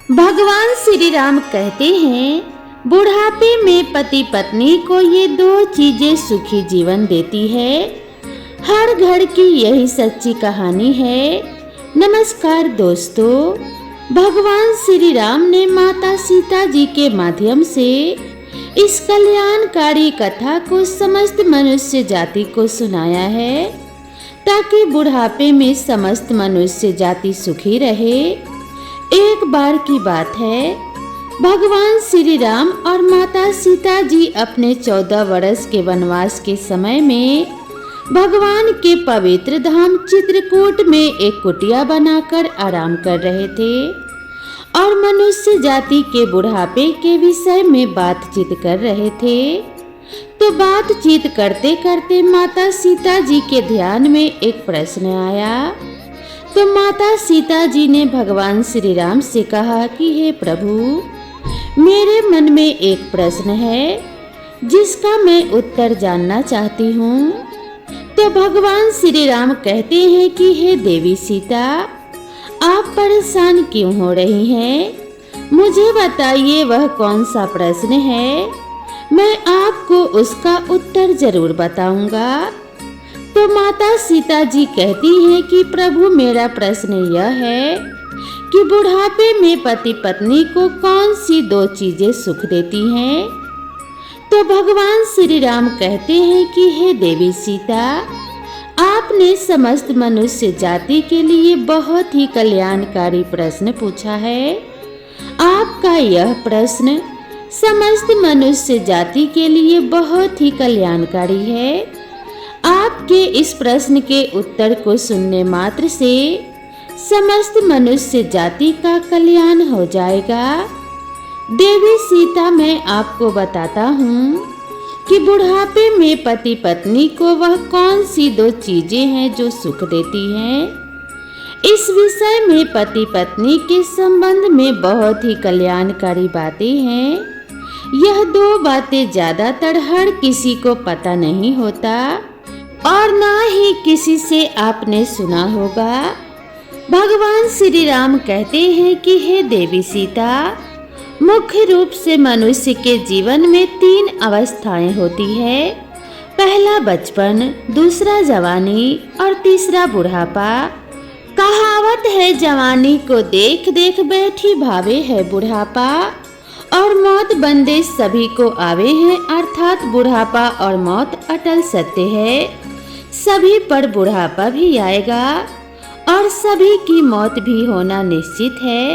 भगवान श्री राम कहते हैं, बुढ़ापे में पति पत्नी को ये दो चीजें सुखी जीवन देती है। हर घर की यही सच्ची कहानी है। नमस्कार दोस्तों, भगवान श्री राम ने माता सीता जी के माध्यम से इस कल्याणकारी कथा को समस्त मनुष्य जाति को सुनाया है, ताकि बुढ़ापे में समस्त मनुष्य जाति सुखी रहे। एक बार की बात है, भगवान श्री राम और माता सीता जी अपने 14 वर्ष के वनवास के समय में भगवान के पवित्र धाम चित्रकूट में एक कुटिया बनाकर आराम कर रहे थे और मनुष्य जाति के बुढ़ापे के विषय में बातचीत कर रहे थे। तो बातचीत करते करते माता सीता जी के ध्यान में एक प्रश्न आया। तो माता सीता जी ने भगवान श्री राम से कहा कि हे प्रभु, मेरे मन में एक प्रश्न है जिसका मैं उत्तर जानना चाहती हूँ। तो भगवान श्री राम कहते हैं कि हे देवी सीता, आप परेशान क्यों हो रही हैं? मुझे बताइए वह कौन सा प्रश्न है, मैं आपको उसका उत्तर जरूर बताऊंगा। तो माता सीता जी कहती हैं कि प्रभु, मेरा प्रश्न यह है कि बुढ़ापे में पति पत्नी को कौन सी दो चीजें सुख देती हैं? तो भगवान श्री राम कहते हैं कि हे देवी सीता, आपने समस्त मनुष्य जाति के लिए बहुत ही कल्याणकारी प्रश्न पूछा है। आपका यह प्रश्न समस्त मनुष्य जाति के लिए बहुत ही कल्याणकारी है। आपके इस प्रश्न के उत्तर को सुनने मात्र से समस्त मनुष्य जाति का कल्याण हो जाएगा। देवी सीता, मैं आपको बताता हूँ कि बुढ़ापे में पति पत्नी को वह कौन सी दो चीजें हैं जो सुख देती हैं। इस विषय में पति पत्नी के संबंध में बहुत ही कल्याणकारी बातें हैं। यह दो बातें ज्यादातर हर किसी को पता नहीं होता और ना ही किसी से आपने सुना होगा। भगवान श्री राम कहते हैं कि हे देवी सीता, मुख्य रूप से मनुष्य के जीवन में 3 अवस्थाएं होती है। पहला बचपन, दूसरा जवानी और तीसरा बुढ़ापा। कहावत है, जवानी को देख देख बैठी भावे है बुढ़ापा, और मौत बंदे सभी को आवे हैं, अर्थात बुढ़ापा और मौत अटल सत्य है। सभी पर बुढ़ापा भी आएगा और सभी की मौत भी होना निश्चित है।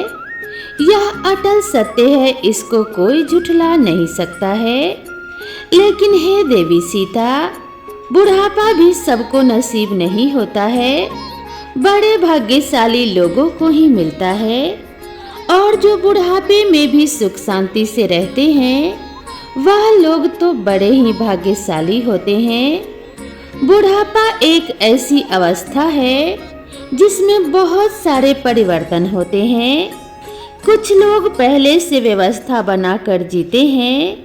यह अटल सत्य है, इसको कोई झुठला नहीं सकता है। लेकिन हे देवी सीता, बुढ़ापा भी सबको नसीब नहीं होता है, बड़े भाग्यशाली लोगों को ही मिलता है। और जो बुढ़ापे में भी सुख शांति से रहते हैं, वह लोग तो बड़े ही भाग्यशाली होते हैं। बुढ़ापा एक ऐसी अवस्था है जिसमें बहुत सारे परिवर्तन होते हैं। कुछ लोग पहले से व्यवस्था बनाकर जीते हैं,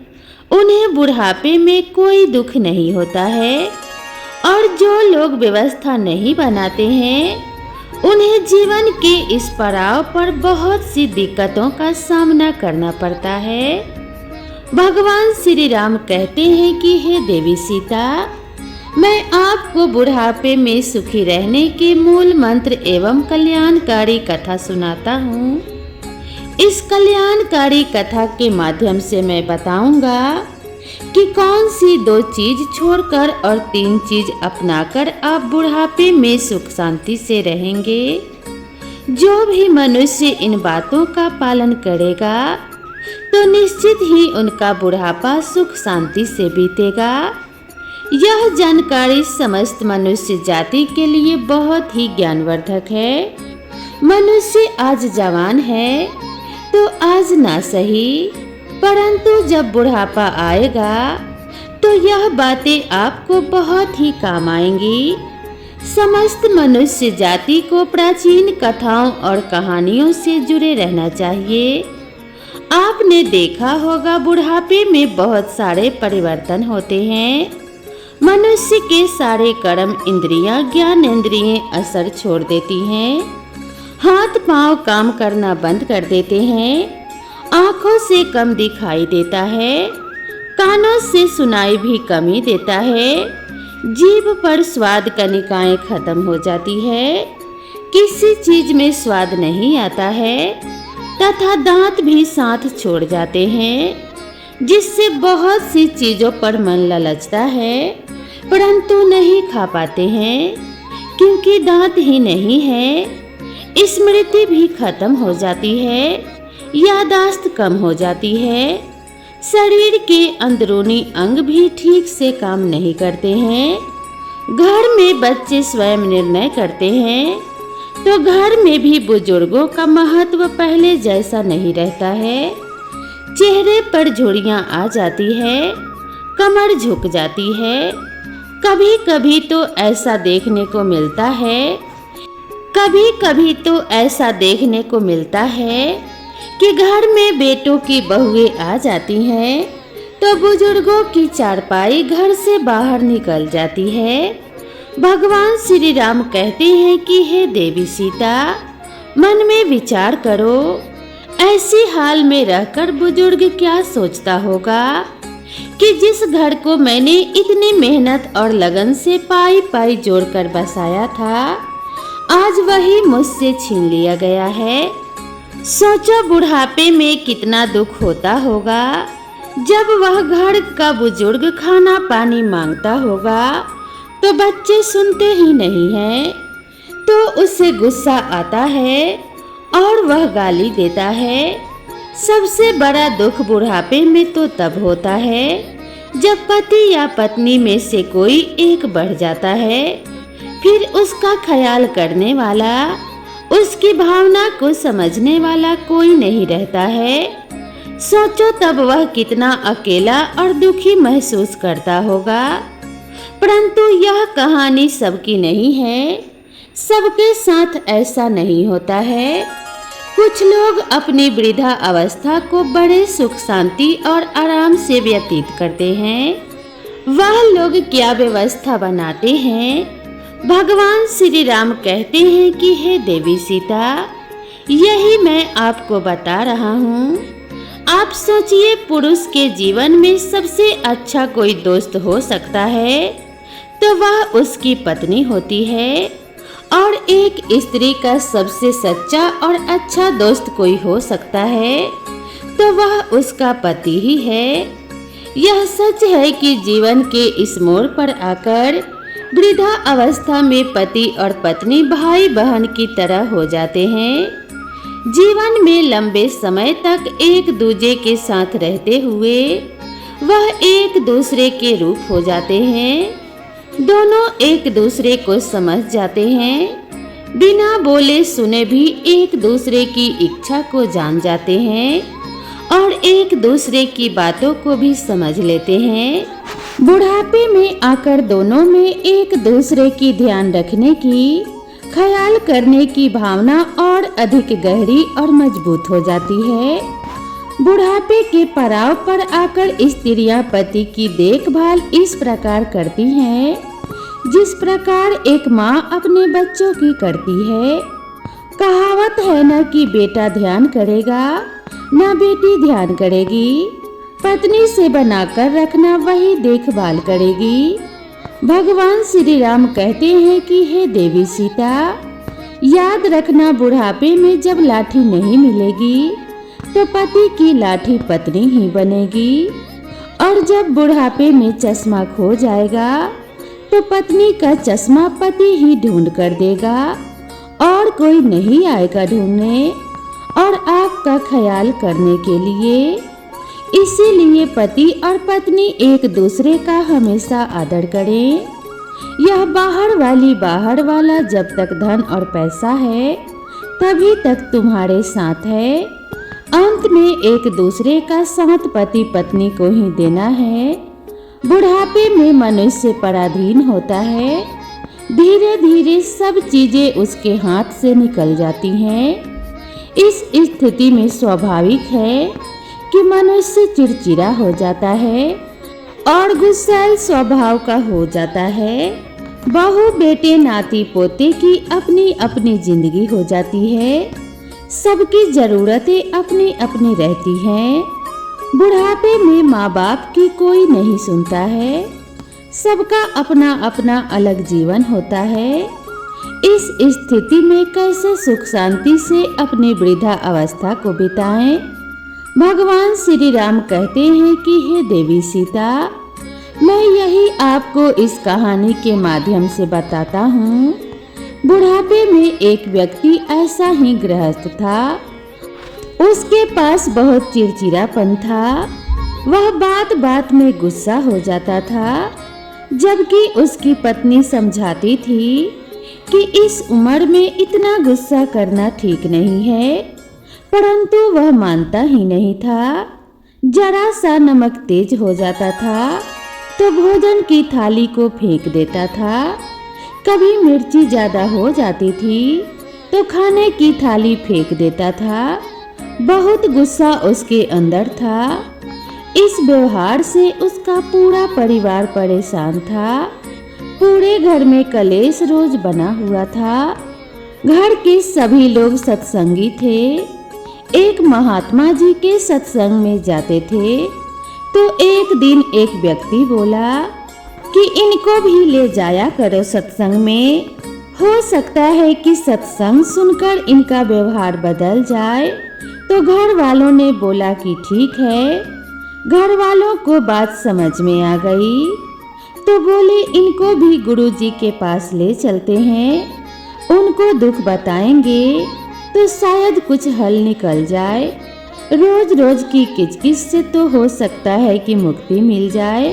उन्हें बुढ़ापे में कोई दुख नहीं होता है। और जो लोग व्यवस्था नहीं बनाते हैं, उन्हें जीवन के इस पड़ाव पर बहुत सी दिक्कतों का सामना करना पड़ता है। भगवान श्री राम कहते हैं कि हे देवी सीता, मैं आपको बुढ़ापे में सुखी रहने के मूल मंत्र एवं कल्याणकारी कथा सुनाता हूँ। इस कल्याणकारी कथा के माध्यम से मैं बताऊंगा कि कौन सी 2 चीज छोड़कर और 3 चीज अपनाकर आप बुढ़ापे में सुख शांति से रहेंगे। जो भी मनुष्य इन बातों का पालन करेगा तो निश्चित ही उनका बुढ़ापा सुख शांति से बीतेगा। यह जानकारी समस्त मनुष्य जाति के लिए बहुत ही ज्ञानवर्धक है। मनुष्य आज जवान है तो आज ना सही, परंतु जब बुढ़ापा आएगा तो यह बातें आपको बहुत ही काम आएंगी। समस्त मनुष्य जाति को प्राचीन कथाओं और कहानियों से जुड़े रहना चाहिए। आपने देखा होगा, बुढ़ापे में बहुत सारे परिवर्तन होते हैं। मनुष्य के सारे कर्म इंद्रियां, ज्ञान इंद्रियां असर छोड़ देती हैं। हाथ पांव काम करना बंद कर देते हैं, आंखों से कम दिखाई देता है, कानों से सुनाई भी कम ही देता है, जीभ पर स्वाद कनिकाएं खत्म हो जाती है, किसी चीज में स्वाद नहीं आता है तथा दांत भी साथ छोड़ जाते हैं, जिससे बहुत सी चीजों पर मन ललचता है परंतु नहीं खा पाते हैं क्योंकि दांत ही नहीं है। स्मृति भी खत्म हो जाती है, यादाश्त कम हो जाती है, शरीर के अंदरूनी अंग भी ठीक से काम नहीं करते हैं। घर में बच्चे स्वयं निर्णय करते हैं तो घर में भी बुजुर्गों का महत्व पहले जैसा नहीं रहता है। चेहरे पर झुर्रियां आ जाती है, कमर झुक जाती है। कभी कभी तो ऐसा देखने को मिलता है कि घर में बेटों की बहुएं आ जाती हैं तो बुजुर्गों की चारपाई घर से बाहर निकल जाती है। भगवान श्री राम कहते हैं कि हे देवी सीता, मन में विचार करो, ऐसी हाल में रहकर बुजुर्ग क्या सोचता होगा कि जिस घर को मैंने इतनी मेहनत और लगन से पाई पाई जोड़कर बसाया था, आज वही मुझसे छीन लिया गया है। सोचो बुढ़ापे में कितना दुख होता होगा जब वह घर का बुजुर्ग खाना पानी मांगता होगा तो बच्चे सुनते ही नहीं हैं, तो उसे गुस्सा आता है और वह गाली देता है। सबसे बड़ा दुख बुढ़ापे में तो तब होता है जब पति या पत्नी में से कोई एक बढ़ जाता है, फिर उसका ख्याल करने वाला, उसकी भावना को समझने वाला कोई नहीं रहता है। सोचो तब वह कितना अकेला और दुखी महसूस करता होगा। परंतु यह कहानी सबकी नहीं है, सबके साथ ऐसा नहीं होता है। कुछ लोग अपनी वृद्धा अवस्था को बड़े सुख शांति और आराम से व्यतीत करते हैं। वह लोग क्या व्यवस्था बनाते हैं। भगवान श्री राम कहते हैं कि हे देवी सीता, यही मैं आपको बता रहा हूँ। आप सोचिए, पुरुष के जीवन में सबसे अच्छा कोई दोस्त हो सकता है तो वह उसकी पत्नी होती है, और एक स्त्री का सबसे सच्चा और अच्छा दोस्त कोई हो सकता है तो वह उसका पति ही है। यह सच है कि जीवन के इस मोड़ पर आकर वृद्धा अवस्था में पति और पत्नी भाई बहन की तरह हो जाते हैं। जीवन में लंबे समय तक एक दूसरे के साथ रहते हुए वह एक दूसरे के रूप हो जाते हैं। दोनों एक दूसरे को समझ जाते हैं, बिना बोले सुने भी एक दूसरे की इच्छा को जान जाते हैं और एक दूसरे की बातों को भी समझ लेते हैं। बुढ़ापे में आकर दोनों में एक दूसरे की ध्यान रखने की, ख्याल करने की भावना और अधिक गहरी और मजबूत हो जाती है। बुढ़ापे के पड़ाव पर आकर स्त्रियां पति की देखभाल इस प्रकार करती हैं जिस प्रकार एक माँ अपने बच्चों की करती है। कहावत है न कि बेटा ध्यान करेगा न बेटी ध्यान करेगी, पत्नी से बनाकर रखना वही देखभाल करेगी। भगवान श्री राम कहते हैं कि हे देवी सीता, याद रखना, बुढ़ापे में जब लाठी नहीं मिलेगी तो पति की लाठी पत्नी ही बनेगी, और जब बुढ़ापे में चश्मा खो जाएगा तो पत्नी का चश्मा पति ही ढूंढ कर देगा और कोई नहीं आएगा ढूंढने और आपका ख्याल करने के लिए। इसीलिए पति और पत्नी एक दूसरे का हमेशा आदर करें। यह बाहर वाला जब तक धन और पैसा है तभी तक तुम्हारे साथ है, अंत में एक दूसरे का साथ पति पत्नी को ही देना है। बुढ़ापे में मनुष्य पराधीन होता है, धीरे धीरे सब चीजें उसके हाथ से निकल जाती हैं। इस स्थिति में स्वाभाविक है कि मनुष्य चिड़चिड़ा हो जाता है और गुस्सैल स्वभाव का हो जाता है। बहू बेटे नाती पोते की अपनी अपनी जिंदगी हो जाती है। सबकी जरूरतें अपनी अपनी रहती हैं। बुढ़ापे में माँ बाप की कोई नहीं सुनता है। सबका अपना अपना अलग जीवन होता है। इस स्थिति में कैसे सुख शांति से अपनी वृद्धा अवस्था को बिताएं? भगवान श्री राम कहते हैं कि हे देवी सीता, मैं यही आपको इस कहानी के माध्यम से बताता हूँ। बुढ़ापे में एक व्यक्ति ऐसा ही गृहस्थ था। उसके पास बहुत चिड़चिड़ापन था। वह बात बात में गुस्सा हो जाता था, जबकि उसकी पत्नी समझाती थी कि इस उम्र में इतना गुस्सा करना ठीक नहीं है, परंतु वह मानता ही नहीं था। जरा सा नमक तेज हो जाता था तो भोजन की थाली को फेंक देता था। कभी मिर्ची ज्यादा हो जाती थी तो खाने की थाली फेंक देता था। बहुत गुस्सा उसके अंदर था। इस व्यवहार से उसका पूरा परिवार परेशान था। पूरे घर में कलेश रोज बना हुआ था। घर के सभी लोग सत्संगी थे। एक महात्मा जी के सत्संग में जाते थे तो एक दिन एक व्यक्ति बोला कि इनको भी ले जाया करो सत्संग में। हो सकता है कि सत्संग सुनकर इनका व्यवहार बदल जाए। तो घर वालों ने बोला कि ठीक है। घर वालों को बात समझ में आ गई तो बोले इनको भी गुरुजी के पास ले चलते हैं। उनको दुख बताएंगे तो शायद कुछ हल निकल जाए। रोज रोज की किचकिच से तो हो सकता है कि मुक्ति मिल जाए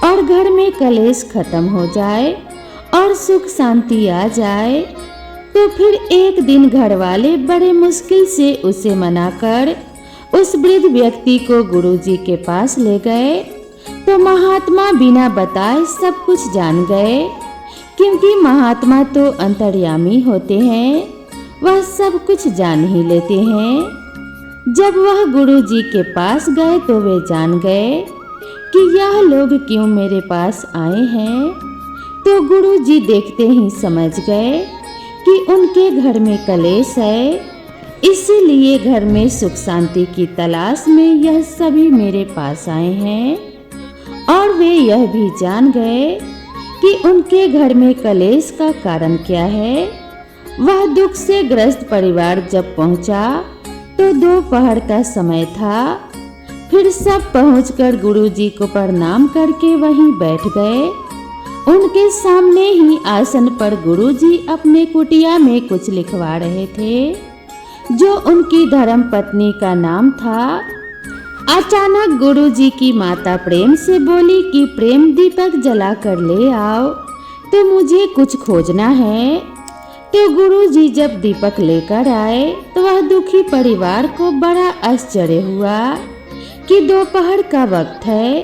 और घर में कलेश खत्म हो जाए और सुख शांति आ जाए। तो फिर एक दिन घर वाले बड़े मुश्किल से उसे मनाकर उस वृद्ध व्यक्ति को गुरुजी के पास ले गए। तो महात्मा बिना बताए सब कुछ जान गए, क्योंकि महात्मा तो अंतर्यामी होते हैं, वह सब कुछ जान ही लेते हैं। जब वह गुरुजी के पास गए तो वे जान गए कि यह लोग क्यों मेरे पास आए हैं। तो गुरुजी देखते ही समझ गए कि उनके घर में कलेश है, इसीलिए घर में सुख शांति की तलाश में यह सभी मेरे पास आए हैं। और वे यह भी जान गए कि उनके घर में कलेश का कारण क्या है। वह दुख से ग्रस्त परिवार जब पहुंचा तो दोपहर का समय था। फिर सब पहुंचकर गुरुजी को प्रणाम करके वहीं बैठ गए। उनके सामने ही आसन पर गुरुजी अपने कुटिया में कुछ लिखवा रहे थे, जो उनकी धर्म पत्नी का नाम था। अचानक गुरुजी की माता प्रेम से बोली कि प्रेम दीपक जला कर ले आओ, तो मुझे कुछ खोजना है। तो गुरुजी जब दीपक लेकर आए तो वह दुखी परिवार को बड़ा आश्चर्य हुआ कि दोपहर का वक्त है,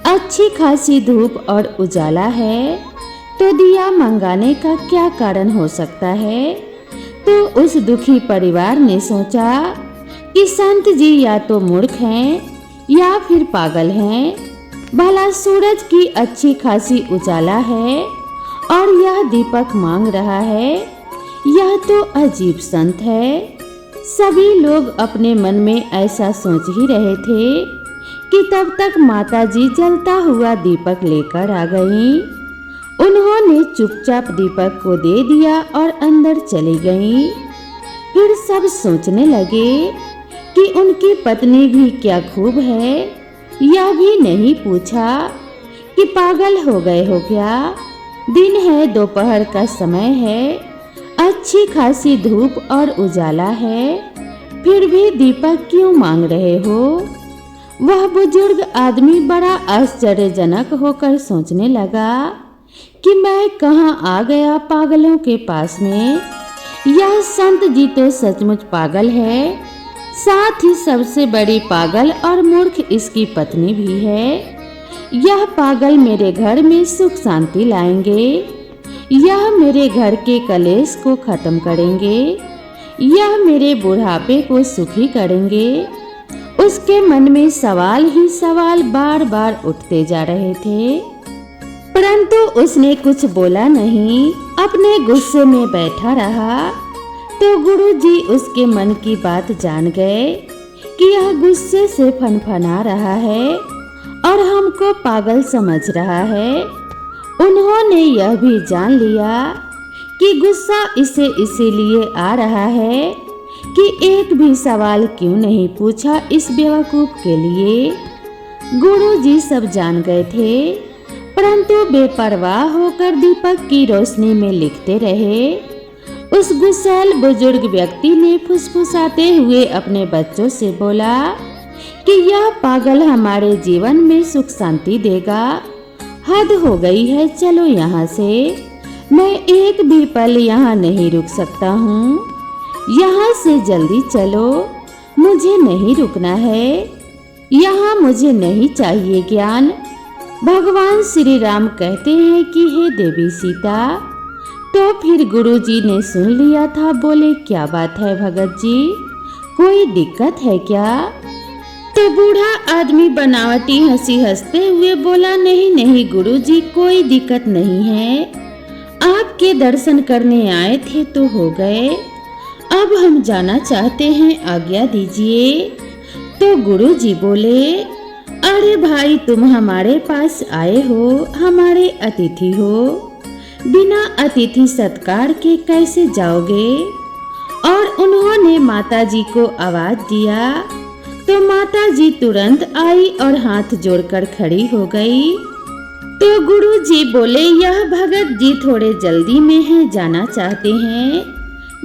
अच्छी खासी धूप और उजाला है, तो दिया मंगाने का क्या कारण हो सकता है। तो उस दुखी परिवार ने सोचा कि संत जी या तो मूर्ख हैं या फिर पागल हैं। भला सूरज की अच्छी खासी उजाला है और यह दीपक मांग रहा है, यह तो अजीब संत है। सभी लोग अपने मन में ऐसा सोच ही रहे थे कि तब तक माताजी जलता हुआ दीपक लेकर आ गईं। उन्होंने चुपचाप दीपक को दे दिया और अंदर चली गईं। फिर सब सोचने लगे कि उनकी पत्नी भी क्या खूब है, यह भी नहीं पूछा कि पागल हो गए हो क्या। दिन है, दोपहर का समय है, अच्छी खासी धूप और उजाला है, फिर भी दीपक क्यों मांग रहे हो। वह बुजुर्ग आदमी बड़ा आश्चर्यजनक होकर सोचने लगा कि मैं कहाँ आ गया पागलों के पास में। यह संत जी तो सचमुच पागल है, साथ ही सबसे बड़ी पागल और मूर्ख इसकी पत्नी भी है। यह पागल मेरे घर में सुख शांति लाएंगे, यह मेरे घर के कलेश को खत्म करेंगे, यह मेरे बुढ़ापे को सुखी करेंगे। उसके मन में सवाल ही सवाल बार बार उठते जा रहे थे। परंतु उसने कुछ बोला नहीं, अपने गुस्से में बैठा रहा। तो गुरुजी उसके मन की बात जान गए कि यह गुस्से से फनफना रहा है और हमको पागल समझ रहा है। उन्होंने यह भी जान लिया कि गुस्सा इसे इसीलिए आ रहा है कि एक भी सवाल क्यों नहीं पूछा इस बेवकूफ के लिए। गुरुजी सब जान गए थे, परंतु बेपरवाह होकर दीपक की रोशनी में लिखते रहे। उस गुस्सैल बुजुर्ग व्यक्ति ने फुसफुसाते हुए अपने बच्चों से बोला कि यह पागल हमारे जीवन में सुख शांति देगा। हद हो गई है, चलो यहाँ से। मैं एक भी पल यहाँ नहीं रुक सकता हूँ। यहाँ से जल्दी चलो, मुझे नहीं रुकना है। यहाँ मुझे नहीं चाहिए ज्ञान। भगवान श्री राम कहते हैं कि हे देवी सीता। तो फिर गुरुजी ने सुन लिया था, बोले क्या बात है भगत जी, कोई दिक्कत है क्या? तो बूढ़ा आदमी बनावटी हंसी हंसते हुए बोला, नहीं नहीं गुरुजी, कोई दिक्कत नहीं है। आपके दर्शन करने आए थे तो हो गए, अब हम जाना चाहते हैं, आज्ञा दीजिए। तो गुरुजी बोले, अरे भाई, तुम हमारे पास आए हो, हमारे अतिथि हो, बिना अतिथि सत्कार के कैसे जाओगे? और उन्होंने माताजी को आवाज दिया तो माताजी तुरंत आई और हाथ जोड़कर खड़ी हो गई। तो गुरुजी बोले, यह भगत जी थोड़े जल्दी में हैं, जाना चाहते हैं,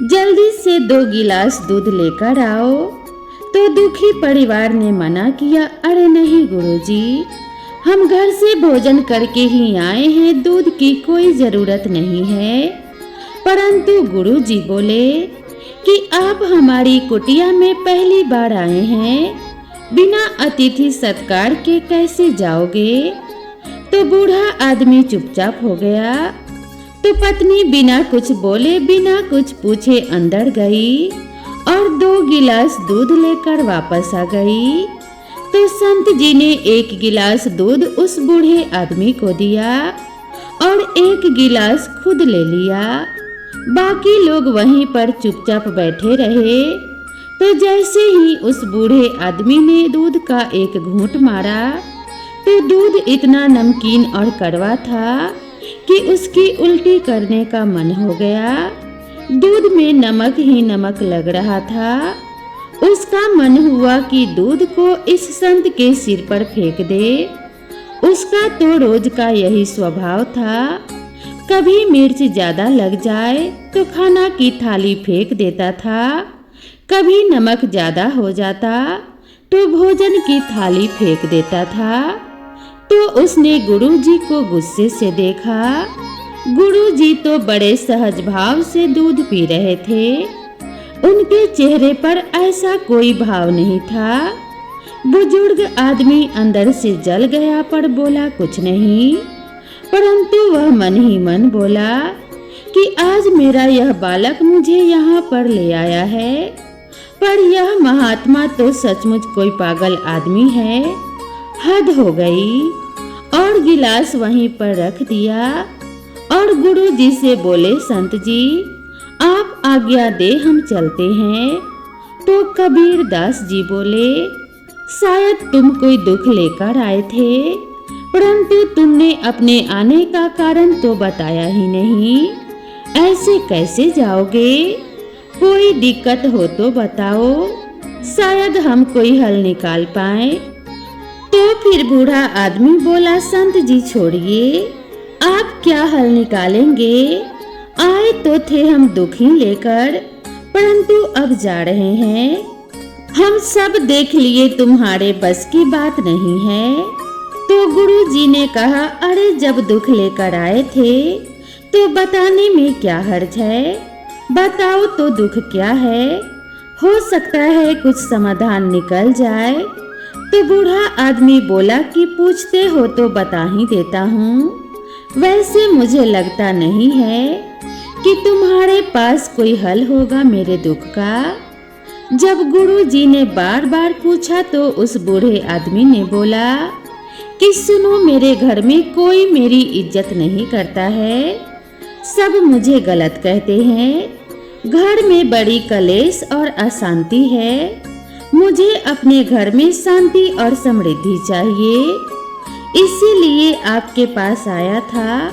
जल्दी से 2 गिलास दूध लेकर आओ। तो दुखी परिवार ने मना किया, अरे नहीं गुरुजी, हम घर से भोजन करके ही आए हैं, दूध की कोई जरूरत नहीं है। परंतु गुरुजी बोले कि आप हमारी कुटिया में पहली बार आए हैं, बिना अतिथि सत्कार के कैसे जाओगे? तो बूढ़ा आदमी चुपचाप हो गया। तो पत्नी बिना कुछ बोले, बिना कुछ पूछे अंदर गई और 2 गिलास दूध लेकर वापस आ गई। तो संत जी ने 1 गिलास दूध उस बूढ़े आदमी को दिया और 1 गिलास खुद ले लिया। बाकी लोग वहीं पर चुपचाप बैठे रहे। तो जैसे ही उस बूढ़े आदमी ने दूध का एक घूंट मारा तो दूध इतना नमकीन और कड़वा था कि उसकी उल्टी करने का मन हो गया। दूध में नमक ही नमक लग रहा था। उसका मन हुआ कि दूध को इस संत के सिर पर फेंक दे। उसका तो रोज का यही स्वभाव था, कभी मिर्च ज्यादा लग जाए तो खाना की थाली फेंक देता था, कभी नमक ज्यादा हो जाता तो भोजन की थाली फेंक देता था। तो उसने गुरुजी को गुस्से से देखा। गुरुजी तो बड़े सहज भाव से दूध पी रहे थे, उनके चेहरे पर ऐसा कोई भाव नहीं था। बुजुर्ग आदमी अंदर से जल गया पर बोला कुछ नहीं, परंतु वह मन ही मन बोला कि आज मेरा यह बालक मुझे यहाँ पर ले आया है, पर यह महात्मा तो सचमुच कोई पागल आदमी है। हद हो गई। और गिलास वहीं पर रख दिया और गुरुजी से बोले, संत जी आप आज्ञा दे, हम चलते हैं। तो कबीर दास जी बोले, शायद तुम कोई दुख लेकर आए थे, परंतु तुमने अपने आने का कारण तो बताया ही नहीं। ऐसे कैसे जाओगे? कोई दिक्कत हो तो बताओ, शायद हम कोई हल निकाल पाए। तो फिर बूढ़ा आदमी बोला, संत जी छोड़िए, आप क्या हल निकालेंगे? आए तो थे हम दुखी लेकर, परंतु अब जा रहे हैं। हम सब देख लिए तुम्हारे बस की बात नहीं है। तो गुरुजी ने कहा, अरे जब दुख लेकर आए थे तो बताने में क्या हर्ज है? बताओ तो दुख क्या है, हो सकता है कुछ समाधान निकल जाए। तो बूढ़ा आदमी बोला कि पूछते हो तो बता ही देता हूँ। वैसे मुझे लगता नहीं है कि तुम्हारे पास कोई हल होगा मेरे दुख का। जब गुरुजी ने बार बार पूछा तो उस बूढ़े आदमी ने बोला कि सुनो, मेरे घर में कोई मेरी इज्जत नहीं करता है, सब मुझे गलत कहते हैं। घर में बड़ी कलेश और अशांति है। मुझे अपने घर में शांति और समृद्धि चाहिए, इसीलिए आपके पास आया था।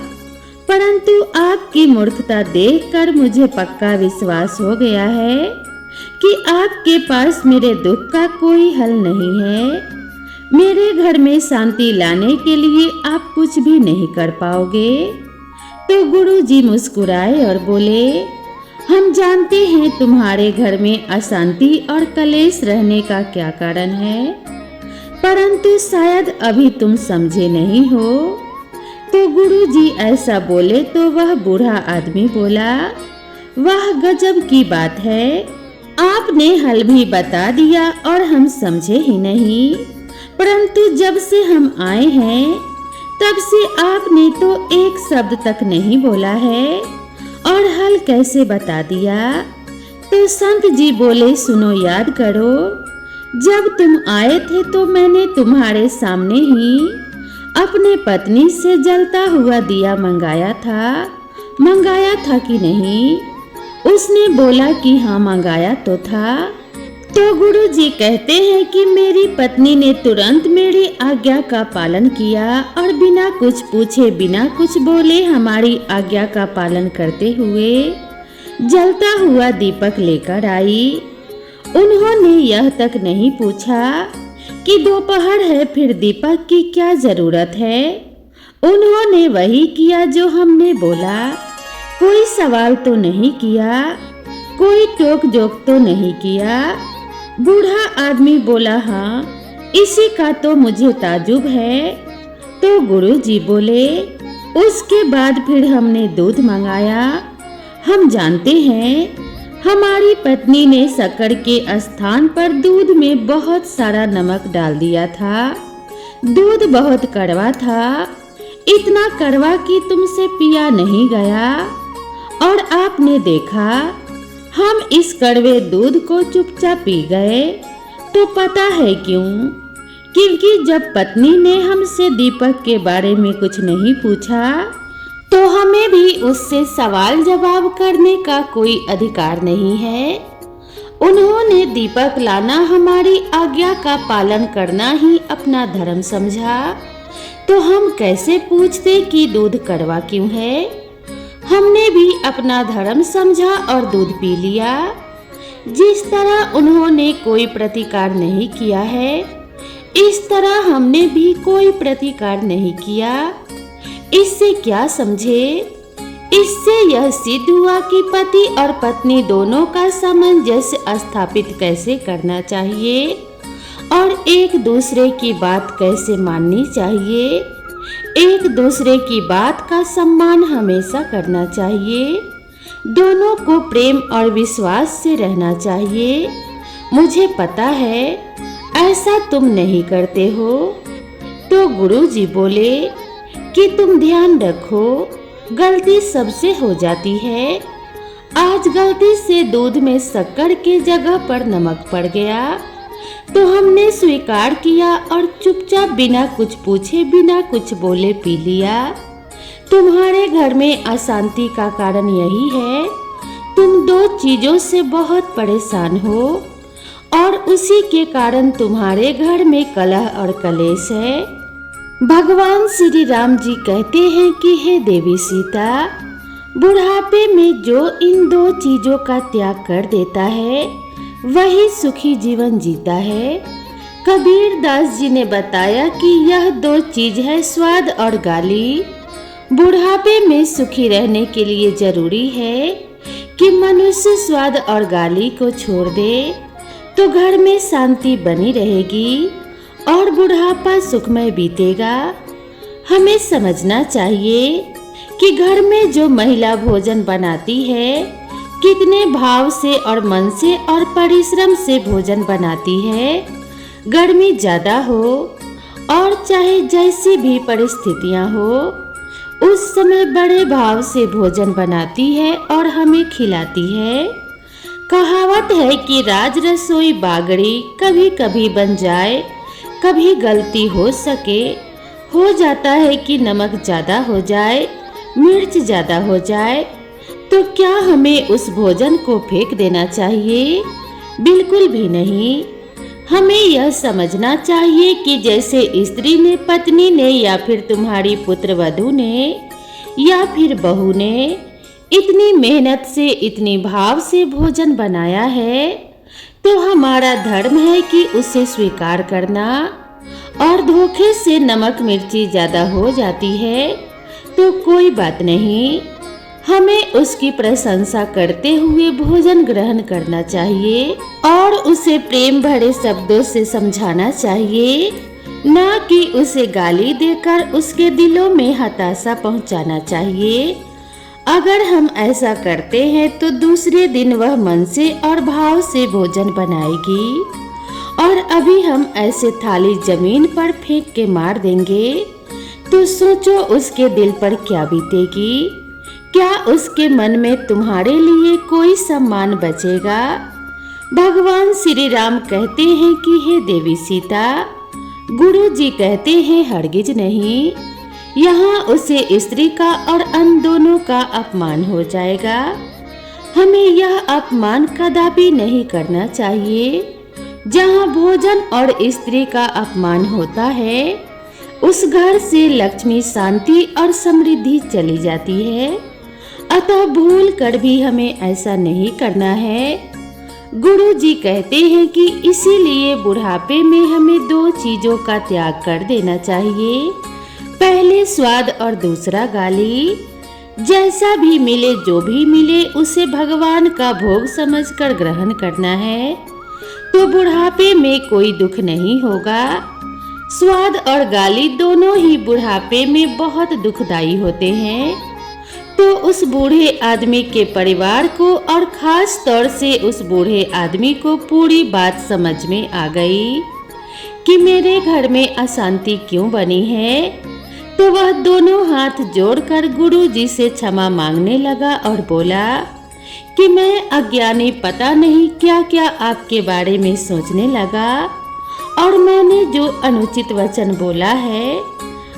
परंतु आपकी मूर्खता देखकर मुझे पक्का विश्वास हो गया है कि आपके पास मेरे दुख का कोई हल नहीं है। मेरे घर में शांति लाने के लिए आप कुछ भी नहीं कर पाओगे। तो गुरुजी मुस्कुराए और बोले, हम जानते हैं तुम्हारे घर में अशांति और कलेश रहने का क्या कारण है, परंतु शायद अभी तुम समझे नहीं हो। तो गुरुजी ऐसा बोले तो वह बूढ़ा आदमी बोला, वाह, गजब की बात है, आपने हल भी बता दिया और हम समझे ही नहीं। परंतु जब से हम आए हैं तब से आपने तो एक शब्द तक नहीं बोला है और हल कैसे बता दिया। तो संत जी बोले, सुनो, याद करो, जब तुम आए थे तो मैंने तुम्हारे सामने ही अपने पत्नी से जलता हुआ दिया मंगाया था कि नहीं? उसने बोला कि हाँ, मंगाया तो था। तो गुरुजी कहते हैं कि मेरी पत्नी ने तुरंत मेरी आज्ञा का पालन किया और बिना कुछ पूछे, बिना कुछ बोले हमारी आज्ञा का पालन करते हुए जलता हुआ दीपक लेकर आई। उन्होंने यह तक नहीं पूछा कि दोपहर है, फिर दीपक की क्या जरूरत है। उन्होंने वही किया जो हमने बोला। कोई सवाल तो नहीं किया, कोई टोक जोक तो नहीं किया। बूढ़ा आदमी बोला, हाँ, इसी का तो मुझे ताजुब है। तो गुरुजी बोले, उसके बाद फिर हमने दूध मंगाया। हम जानते हैं हमारी पत्नी ने शक्कर के स्थान पर दूध में बहुत सारा नमक डाल दिया था। दूध बहुत कड़वा था, इतना कड़वा कि तुमसे पिया नहीं गया। और आपने देखा हम इस कड़वे दूध को चुपचाप पी गए। तो पता है क्यों? क्योंकि जब पत्नी ने हमसे दीपक के बारे में कुछ नहीं पूछा तो हमें भी उससे सवाल जवाब करने का कोई अधिकार नहीं है। उन्होंने दीपक लाना, हमारी आज्ञा का पालन करना ही अपना धर्म समझा। तो हम कैसे पूछते कि दूध कड़वा क्यों है? हमने भी अपना धर्म समझा और दूध पी लिया। जिस तरह उन्होंने कोई प्रतिकार नहीं किया है, इस तरह हमने भी कोई प्रतिकार नहीं किया। इससे क्या समझे? इससे यह सिद्ध हुआ कि पति और पत्नी दोनों का सामंजस्य स्थापित कैसे करना चाहिए और एक दूसरे की बात कैसे माननी चाहिए। एक दूसरे की बात का सम्मान हमेशा करना चाहिए। दोनों को प्रेम और विश्वास से रहना चाहिए। मुझे पता है ऐसा तुम नहीं करते हो। तो गुरुजी बोले कि तुम ध्यान रखो, गलती सबसे हो जाती है। आज गलती से दूध में शक्कर के जगह पर नमक पड़ गया तो हमने स्वीकार किया और चुपचाप बिना कुछ पूछे, बिना कुछ बोले पी लिया। तुम्हारे घर में अशांति का कारण यही है, तुम दो चीजों से बहुत परेशान हो और उसी के कारण तुम्हारे घर में कलह और कलेश है। भगवान श्री राम जी कहते हैं कि हे देवी सीता, बुढ़ापे में जो इन दो चीजों का त्याग कर देता है वही सुखी जीवन जीता है। कबीर दास जी ने बताया कि यह दो चीज है, स्वाद और गाली। बुढ़ापे में सुखी रहने के लिए जरूरी है कि मनुष्य स्वाद और गाली को छोड़ दे, तो घर में शांति बनी रहेगी और बुढ़ापा सुखमय बीतेगा। हमें समझना चाहिए कि घर में जो महिला भोजन बनाती है, कितने भाव से और मन से और परिश्रम से भोजन बनाती है। गर्मी ज्यादा हो और चाहे जैसी भी परिस्थितियां हो, उस समय बड़े भाव से भोजन बनाती है और हमें खिलाती है। कहावत है कि राज रसोई बागड़ी कभी कभी बन जाए, कभी गलती हो सके हो जाता है कि नमक ज़्यादा हो जाए, मिर्च ज़्यादा हो जाए, तो क्या हमें उस भोजन को फेंक देना चाहिए? बिल्कुल भी नहीं। हमें यह समझना चाहिए कि जैसे स्त्री ने, पत्नी ने, या फिर तुम्हारी पुत्रवधू ने, या फिर बहू ने इतनी मेहनत से, इतनी भाव से भोजन बनाया है, तो हमारा धर्म है कि उसे स्वीकार करना। और धोखे से नमक मिर्ची ज़्यादा हो जाती है तो कोई बात नहीं, हमें उसकी प्रशंसा करते हुए भोजन ग्रहण करना चाहिए और उसे प्रेम भरे शब्दों से समझाना चाहिए, ना कि उसे गाली देकर उसके दिलों में हताशा पहुंचाना चाहिए। अगर हम ऐसा करते हैं तो दूसरे दिन वह मन से और भाव से भोजन बनाएगी, और अभी हम ऐसे थाली जमीन पर फेंक के मार देंगे तो सोचो उसके दिल पर क्या बीतेगी। क्या उसके मन में तुम्हारे लिए कोई सम्मान बचेगा? भगवान श्री राम कहते हैं कि हे देवी सीता, गुरु जी कहते हैं हरगिज नहीं। यहाँ उसे स्त्री का और अन्य दोनों का अपमान हो जाएगा। हमें यह अपमान कदापि नहीं करना चाहिए। जहाँ भोजन और स्त्री का अपमान होता है, उस घर से लक्ष्मी, शांति और समृद्धि चली जाती है। अतः भूल कर भी हमें ऐसा नहीं करना है। गुरु जी कहते हैं कि इसीलिए बुढ़ापे में हमें दो चीजों का त्याग कर देना चाहिए, पहले स्वाद और दूसरा गाली। जैसा भी मिले, जो भी मिले, उसे भगवान का भोग समझकर ग्रहण करना है, तो बुढ़ापे में कोई दुख नहीं होगा। स्वाद और गाली दोनों ही बुढ़ापे में बहुत दुखदाई होते हैं। तो उस बूढ़े आदमी के परिवार को और खास तौर से उस बूढ़े आदमी को पूरी बात समझ में आ गई कि मेरे घर में अशांति क्यों बनी है। तो वह दोनों हाथ जोड़कर गुरु जी से क्षमा मांगने लगा और बोला कि मैं अज्ञानी पता नहीं क्या क्या आपके बारे में सोचने लगा, और मैंने जो अनुचित वचन बोला है,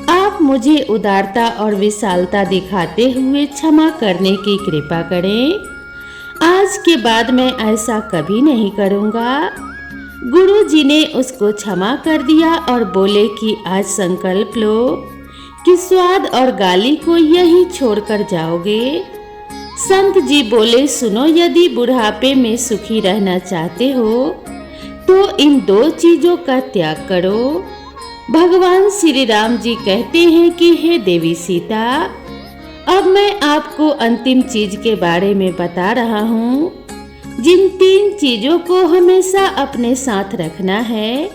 आप मुझे उदारता और विशालता दिखाते हुए क्षमा करने की कृपा करें। आज के बाद मैं ऐसा कभी नहीं करूँगा। गुरु जी ने उसको क्षमा कर दिया और बोले कि आज संकल्प लो कि स्वाद और गाली को यही छोड़कर जाओगे। संत जी बोले, सुनो, यदि बुढ़ापे में सुखी रहना चाहते हो तो इन दो चीजों का त्याग करो। भगवान श्री राम जी कहते हैं कि हे देवी सीता, अब मैं आपको अंतिम चीज के बारे में बता रहा हूँ। जिन तीन चीजों को हमेशा अपने साथ रखना है,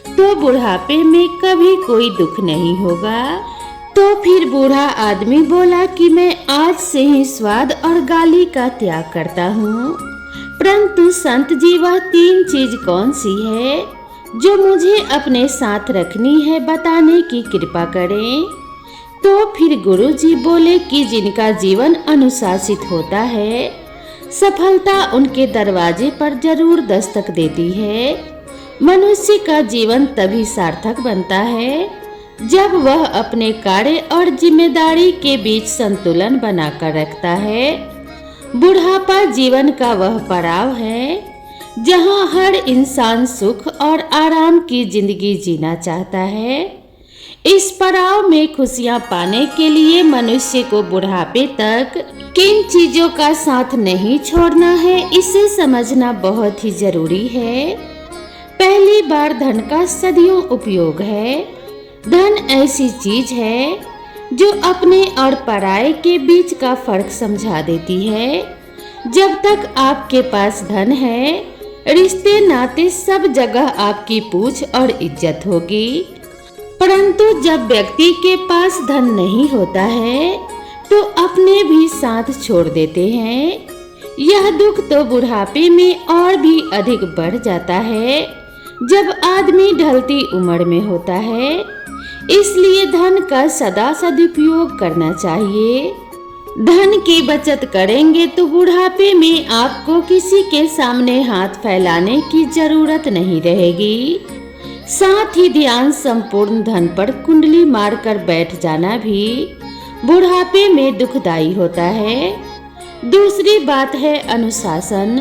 तो बुढ़ापे में कभी कोई दुख नहीं होगा। तो फिर बूढ़ा आदमी बोला कि मैं आज से ही स्वाद और गाली का त्याग करता हूँ। परंतु संत जी, वह तीन चीज कौन सी है जो मुझे अपने साथ रखनी है, बताने की कृपा करें। तो फिर गुरु जी बोले कि जिनका जीवन अनुशासित होता है, सफलता उनके दरवाजे पर जरूर दस्तक देती है। मनुष्य का जीवन तभी सार्थक बनता है जब वह अपने कार्य और जिम्मेदारी के बीच संतुलन बनाकर रखता है। बुढ़ापा जीवन का वह पड़ाव है जहाँ हर इंसान सुख और आराम की जिंदगी जीना चाहता है। इस पड़ाव में खुशियाँ पाने के लिए मनुष्य को बुढ़ापे तक किन चीजों का साथ नहीं छोड़ना है, इसे समझना बहुत ही जरूरी है। पहली बार धन का सदियों उपयोग है। धन ऐसी चीज है जो अपने और पराये के बीच का फर्क समझा देती है। जब तक आपके पास धन है, रिश्ते नाते सब जगह आपकी पूछ और इज्जत होगी। परंतु जब व्यक्ति के पास धन नहीं होता है तो अपने भी साथ छोड़ देते हैं। यह दुख तो बुढ़ापे में और भी अधिक बढ़ जाता है जब आदमी ढलती उम्र में होता है। इसलिए धन का सदा सदुपयोग करना चाहिए। धन की बचत करेंगे तो बुढ़ापे में आपको किसी के सामने हाथ फैलाने की जरूरत नहीं रहेगी। साथ ही ध्यान संपूर्ण धन पर कुंडली मारकर बैठ जाना भी बुढ़ापे में दुखदाई होता है। दूसरी बात है अनुशासन।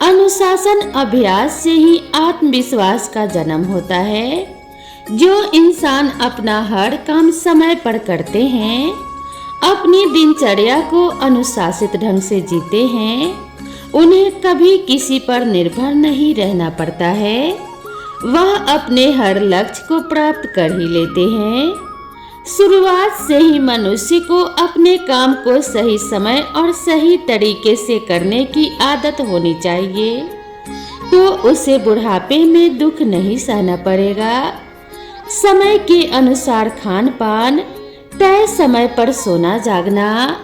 अनुशासन अभ्यास से ही आत्मविश्वास का जन्म होता है। जो इंसान अपना हर काम समय पर करते हैं, अपनी दिनचर्या को अनुशासित ढंग से जीते हैं, उन्हें कभी किसी पर निर्भर नहीं रहना पड़ता है। वह अपने हर लक्ष्य को प्राप्त कर ही लेते हैं। शुरुआत से ही मनुष्य को अपने काम को सही समय और सही तरीके से करने की आदत होनी चाहिए, तो उसे बुढ़ापे में दुख नहीं सहना पड़ेगा। समय के अनुसार खान पान, तय समय पर सोना जागना,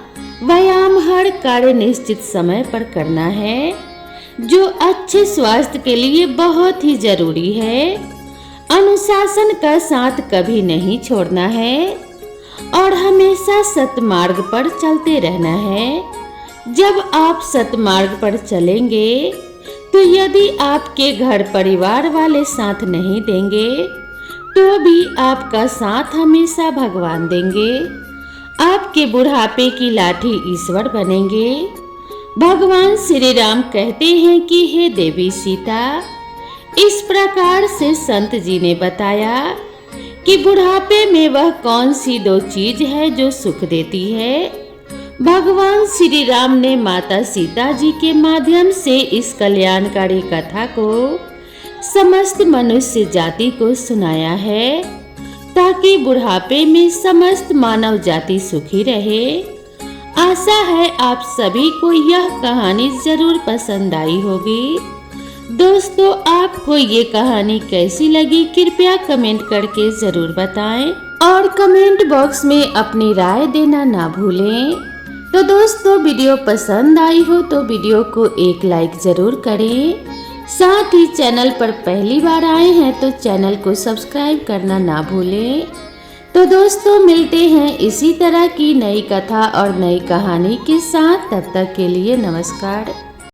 व्यायाम, हर कार्य निश्चित समय पर करना है, जो अच्छे स्वास्थ्य के लिए बहुत ही जरूरी है। अनुशासन का साथ कभी नहीं छोड़ना है और हमेशा सतमार्ग पर चलते रहना है। जब आप सतमार्ग पर चलेंगे तो यदि आपके घर परिवार वाले साथ नहीं देंगे तो भी आपका साथ हमेशा भगवान देंगे। आपके बुढ़ापे की लाठी ईश्वर बनेंगे। भगवान श्री राम कहते हैं कि हे देवी सीता, इस प्रकार से संत जी ने बताया कि बुढ़ापे में वह कौन सी दो चीज है जो सुख देती है। भगवान श्री राम ने माता सीता जी के माध्यम से इस कल्याणकारी कथा को समस्त मनुष्य जाति को सुनाया है, ताकि बुढ़ापे में समस्त मानव जाति सुखी रहे। आशा है आप सभी को यह कहानी जरूर पसंद आई होगी। दोस्तों, आपको ये कहानी कैसी लगी कृपया कमेंट करके जरूर बताएं और कमेंट बॉक्स में अपनी राय देना ना भूलें। तो दोस्तों, वीडियो पसंद आई हो तो वीडियो को एक लाइक जरूर करें। साथ ही चैनल पर पहली बार आए हैं तो चैनल को सब्सक्राइब करना ना भूलें। तो दोस्तों, मिलते हैं इसी तरह की नई कथा और नई कहानी के साथ। तब तक के लिए नमस्कार।